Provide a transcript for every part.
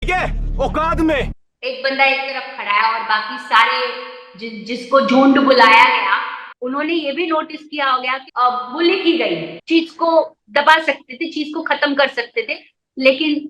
ठीक है, औकात में। एक बंदा एक तरफ खड़ा है और बाकी सारे जिसको झुंड बुलाया गया उन्होंने ये भी नोटिस किया हो गया कि बुली की गई चीज को दबा सकते थे, चीज को खत्म कर सकते थे, लेकिन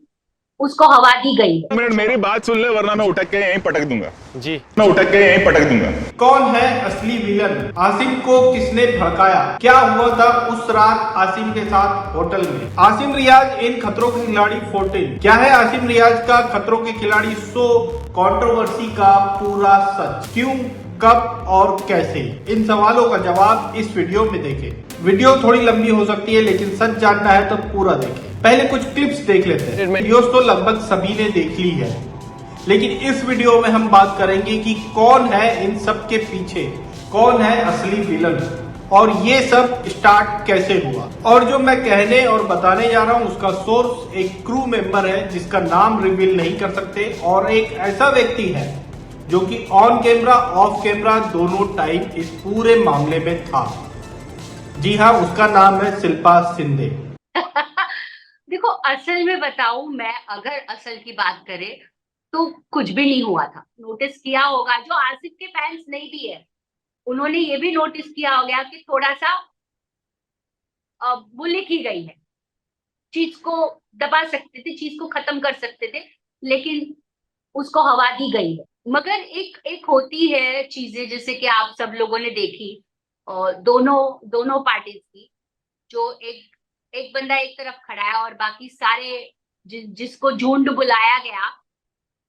उसको हवा दी गई। मिनट मेरी बात सुन ले वरना मैं उठक के यहीं पटक दूंगा। जी, मैं उठक के यहीं पटक दूंगा। कौन है असली विलन? आसिम को किसने भड़काया? क्या हुआ था उस रात आसिम के साथ होटल में? आसिम रियाज इन खतरों के खिलाड़ी 14। क्या है आसिम रियाज का खतरों के खिलाड़ी शो कंट्रोवर्सी का पूरा सच? क्यों, कब और कैसे? इन सवालों का जवाब इस वीडियो में देखें। वीडियो थोड़ी लंबी हो सकती है लेकिन सच जानना है तो पूरा देखें। पहले कुछ क्लिप्स देख लेते हैं। वीडियोस तो लगभग सभी ने देख ली है, लेकिन इस वीडियो में हम बात करेंगे कि कौन है इन सब के पीछे, कौन है असली विलन और ये सब स्टार्ट कैसे हुआ। और जो मैं कहने और बताने जा रहा हूं उसका सोर्स एक क्रू मेंबर है जिसका नाम रिवील नहीं कर सकते, और एक ऐसा व्यक्ति है जो कि ऑन कैमरा ऑफ कैमरा दोनों टाइम इस पूरे मामले में था। जी हाँ, उसका नाम है शिल्पा शिंदे। देखो, असल में बताऊं मैं, अगर असल की बात करें तो कुछ भी नहीं हुआ था। नोटिस किया होगा, जो आसिफ के फैंस नहीं भी है उन्होंने ये भी नोटिस किया होगा कि थोड़ा सा बुली की गई है, चीज को दबा सकते थे, चीज को खत्म कर सकते थे, लेकिन उसको हवा दी गई है। मगर एक होती है चीजें, जैसे कि आप सब लोगों ने देखी और दोनों पार्टीज की, जो एक बंदा एक तरफ खड़ा है और बाकी सारे जिसको झुंड बुलाया गया,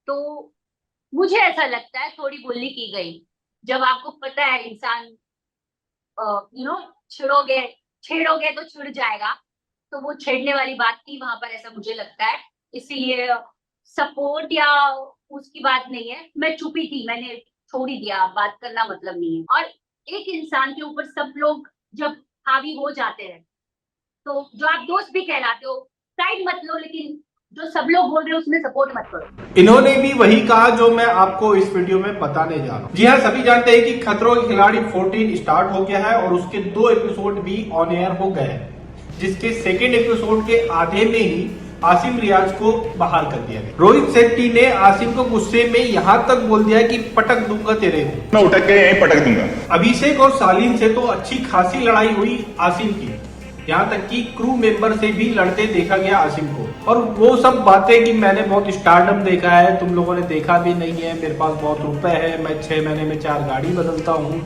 तो मुझे ऐसा लगता है थोड़ी बुली की गई। जब आपको पता है इंसान छेड़ोगे तो छिड़ जाएगा, तो वो छेड़ने वाली बात थी वहां पर, ऐसा मुझे लगता है। इसीलिए सपोर्ट या उसकी बात नहीं है, मैं चुपी थी, मैंने छोड़ ही दिया, बात करना मतलब नहीं है। और एक इंसान के ऊपर सब लोग जब हावी हो जाते हैं तो जो आप दोस्त भी कहलाते हो, साइड मत लो, लेकिन जो सब लोग बोल रहे हैं उसमें सपोर्ट मत करो। इन्होंने भी वही कहा जो मैं आपको इस वीडियो में बताने जा रहा हूँ। जी हाँ, सभी जानते हैं कि खतरों के खिलाड़ी 14 स्टार्ट हो गया है और उसके 2 एपिसोड भी ऑन एयर हो गए हैं, जिसके सेकेंड एपिसोड के आधे में ही आसिम रियाज को बाहर कर दिया गया। रोहित शेट्टी ने आसिम को गुस्से में यहाँ तक बोल दिया कि पटक दूंगा तेरे को। मैं उठक के यहीं पटक दूंगा। अभिषेक और सालीन से तो अच्छी खासी लड़ाई हुई आसिम की, यहाँ तक कि क्रू मेंबर से भी लड़ते देखा गया आसिम को। और वो सब बातें कि मैंने बहुत स्टारडम देखा है, तुम लोगों ने देखा भी नहीं है, मेरे पास बहुत रुपए है, मैं 6 महीने में 4 गाड़ी बदलता हूँ,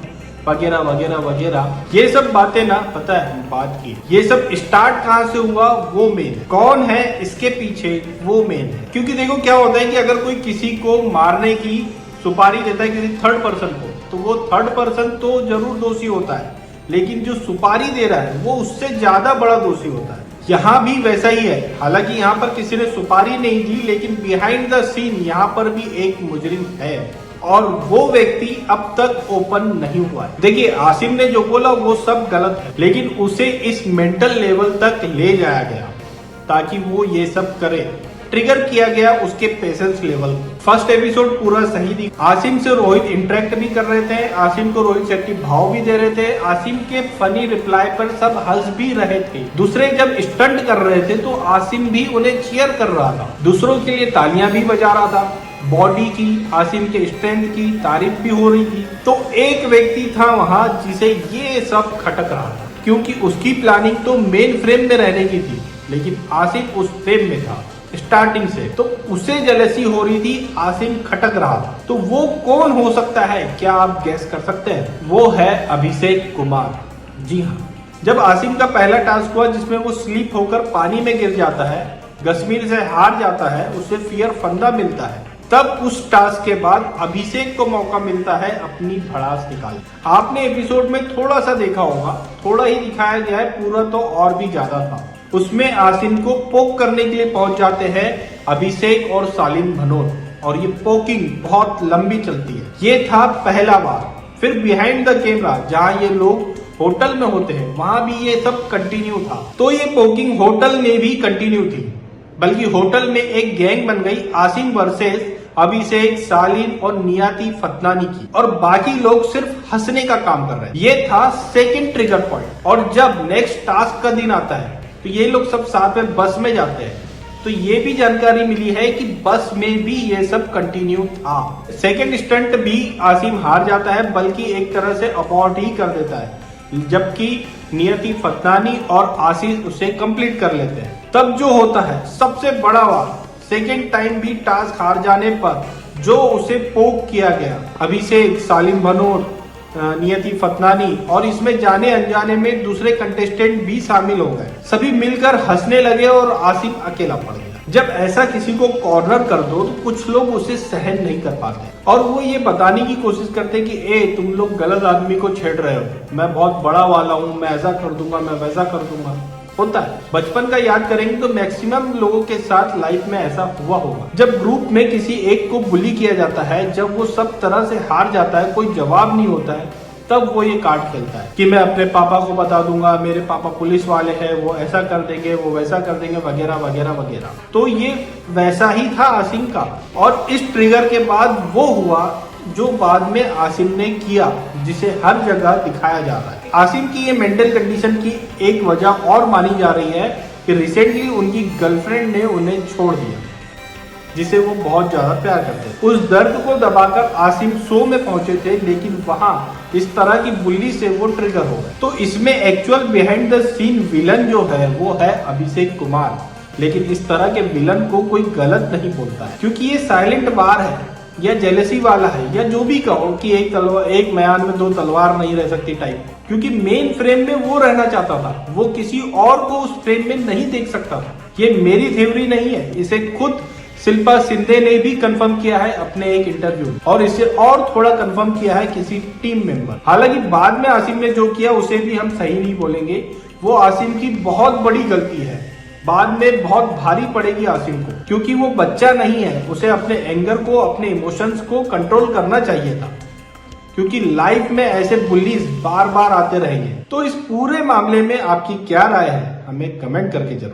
वगैरह वगैरह वगैरह, ये सब बातें ना, पता है बात की ये सब स्टार्ट कहाँ से हुआ, वो मेन कौन है इसके पीछे, वो मेन है। क्योंकि देखो क्या होता है कि अगर कोई किसी को मारने की सुपारी देता है किसी थर्ड पर्सन को, तो वो थर्ड पर्सन तो जरूर दोषी होता है, लेकिन जो सुपारी दे रहा है वो उससे ज्यादा बड़ा दोषी होता है। यहाँ भी वैसा ही है। हालांकि यहाँ पर किसी ने सुपारी नहीं दी, लेकिन बिहाइंड द सीन यहाँ पर भी एक मुजरिम है और वो व्यक्ति अब तक ओपन नहीं हुआ है। देखिए, आसिम ने जो बोला वो सब गलत है, लेकिन उसे इस मेंटल लेवल तक ले जाया गया ताकि वो ये सब करे। ट्रिगर किया गया उसके पेशेंस लेवल। फर्स्ट एपिसोड पूरा सही थी। आसिम से रोहित इंटरेक्ट भी कर रहे थे, आसिम को रोहित शेट्टी भाव भी दे रहे थे, आसिम के फनी रिप्लाई पर सब हंस भी रहे थे। दूसरे जब स्टंट कर रहे थे तो आसिम भी उन्हें चीयर कर रहा था, दूसरों के लिए तालियां भी बजा रहा था, बॉडी की, आसिम के स्ट्रेंथ की तारीफ भी हो रही थी। तो एक व्यक्ति था वहां जिसे ये सब खटक रहा था, क्योंकि उसकी प्लानिंग तो मेन फ्रेम में रहने की थी, लेकिन आसिम उस फ्रेम में था स्टार्टिंग से, तो उसे जेलसी हो रही थी, आसिम खटक रहा था। तो वो कौन हो सकता है, क्या आप गैस कर सकते हैं? वो है अभिषेक कुमार। जी हाँ, जब आसिम का पहला टास्क हुआ जिसमें वो स्लीप होकर पानी में गिर जाता है, कश्मीर से हार जाता है, उसे फियर फंदा मिलता है, तब उस टास्क के बाद अभिषेक को मौका मिलता है अपनी भड़ास निकालने। आपने एपिसोड में थोड़ा सा देखा होगा, थोड़ा ही दिखाया गया है, पूरा तो और भी ज्यादा था। उसमें आसिम को पोक करने के लिए पहुंच जाते हैं अभिषेक और सालिन भनोट, और ये पोकिंग बहुत लंबी चलती है। ये था पहला बार। फिर बिहाइंड द कैमरा जहां ये लोग होटल में होते हैं, वहां भी ये सब कंटिन्यू था। तो ये पोकिंग होटल में भी कंटिन्यू थी, बल्कि होटल में एक गैंग बन गई आसिम वर्सेस अभिषेक, सालिन और नियाती फतनानी की, और बाकी लोग सिर्फ हंसने का काम कर रहे हैं। ये था सेकंड ट्रिगर पॉइंट। और जब नेक्स्ट टास्क का दिन आता है तो ये लोग सब साथ में बस में जाते हैं, तो ये भी जानकारी मिली है कि बस में भी ये सब कंटिन्यू था। सेकंड स्टंट भी आसिम हार जाता है, बल्कि एक तरह से अबॉर्ट ही कर देता है, जबकि नियति फतनानी और आशीष उसे कंप्लीट कर लेते हैं। तब जो होता है सबसे बड़ा वार, सेकेंड टाइम भी टास्क हार जाने पर जो उसे पोक किया गया, अभिषेक, सालिम भनोट, नियति फतनानी और इसमें जाने अनजाने में दूसरे कंटेस्टेंट भी शामिल हो गए। सभी मिलकर हंसने लगे और आसिम अकेला पड़ गया। जब ऐसा किसी को कॉर्नर कर दो तो कुछ लोग उसे सहन नहीं कर पाते और वो ये बताने की कोशिश करते कि तुम लोग गलत आदमी को छेड़ रहे हो, मैं बहुत बड़ा वाला हूँ, मैं ऐसा कर दूंगा, मैं वैसा कर दूंगा। होता है, बचपन का याद करेंगे तो मैक्सिमम लोगों के साथ लाइफ में ऐसा हुआ होगा। जब ग्रुप में किसी एक को बुली किया जाता है, जब वो सब तरह से हार जाता है, कोई जवाब नहीं होता है, तब वो ये कार्ड खेलता है कि मैं अपने पापा को बता दूंगा, मेरे पापा पुलिस वाले हैं, वो ऐसा कर देंगे, वो वैसा कर देंगे, वगैरह वगैरह वगैरह। तो ये वैसा ही था आसिम का, और इस ट्रिगर के बाद वो हुआ जो बाद में आसिम ने किया, जिसे हर जगह दिखाया जा रहा है। आसिम की ये मेंटल कंडीशन की एक वजह और मानी जा रही है कि रिसेंटली उनकी गर्लफ्रेंड ने उन्हें छोड़ दिया, जिसे वो बहुत ज्यादा प्यार करते थे। उस दर्द को दबाकर आसिम शो में पहुंचे थे, लेकिन वहां इस तरह की बुल्ली से वो ट्रिगर हो गए। तो इसमें actual behind the scene villain जो है वो है अभिषेक कुमार, लेकिन इस तरह के विलन को कोई गलत नहीं बोलता है, क्योंकि ये साइलेंट वार है या जेलसी वाला है, या जो भी कहो कि एक म्यान में दो तलवार नहीं रह सकती टाइप, क्योंकि मेन फ्रेम में वो रहना चाहता था, वो किसी और को उस फ्रेम में नहीं देख सकता था। ये मेरी थ्योरी नहीं है, इसे खुद शिल्पा शिंदे ने भी कंफर्म किया है अपने एक इंटरव्यू में, और इसे और थोड़ा कंफर्म किया है किसी टीम मेंबर। हालांकि बाद में आसिम ने जो किया उसे भी हम सही नहीं बोलेंगे, वो आसिम की बहुत बड़ी गलती है, बाद में बहुत भारी पड़ेगी आसिम को, क्योंकि वो बच्चा नहीं है, उसे अपने एंगर को, अपने इमोशंस को कंट्रोल करना चाहिए था, क्योंकि लाइफ में ऐसे बुलीज बार बार आते रहेंगे। तो इस पूरे मामले में आपकी क्या राय है, हमें कमेंट करके जरूर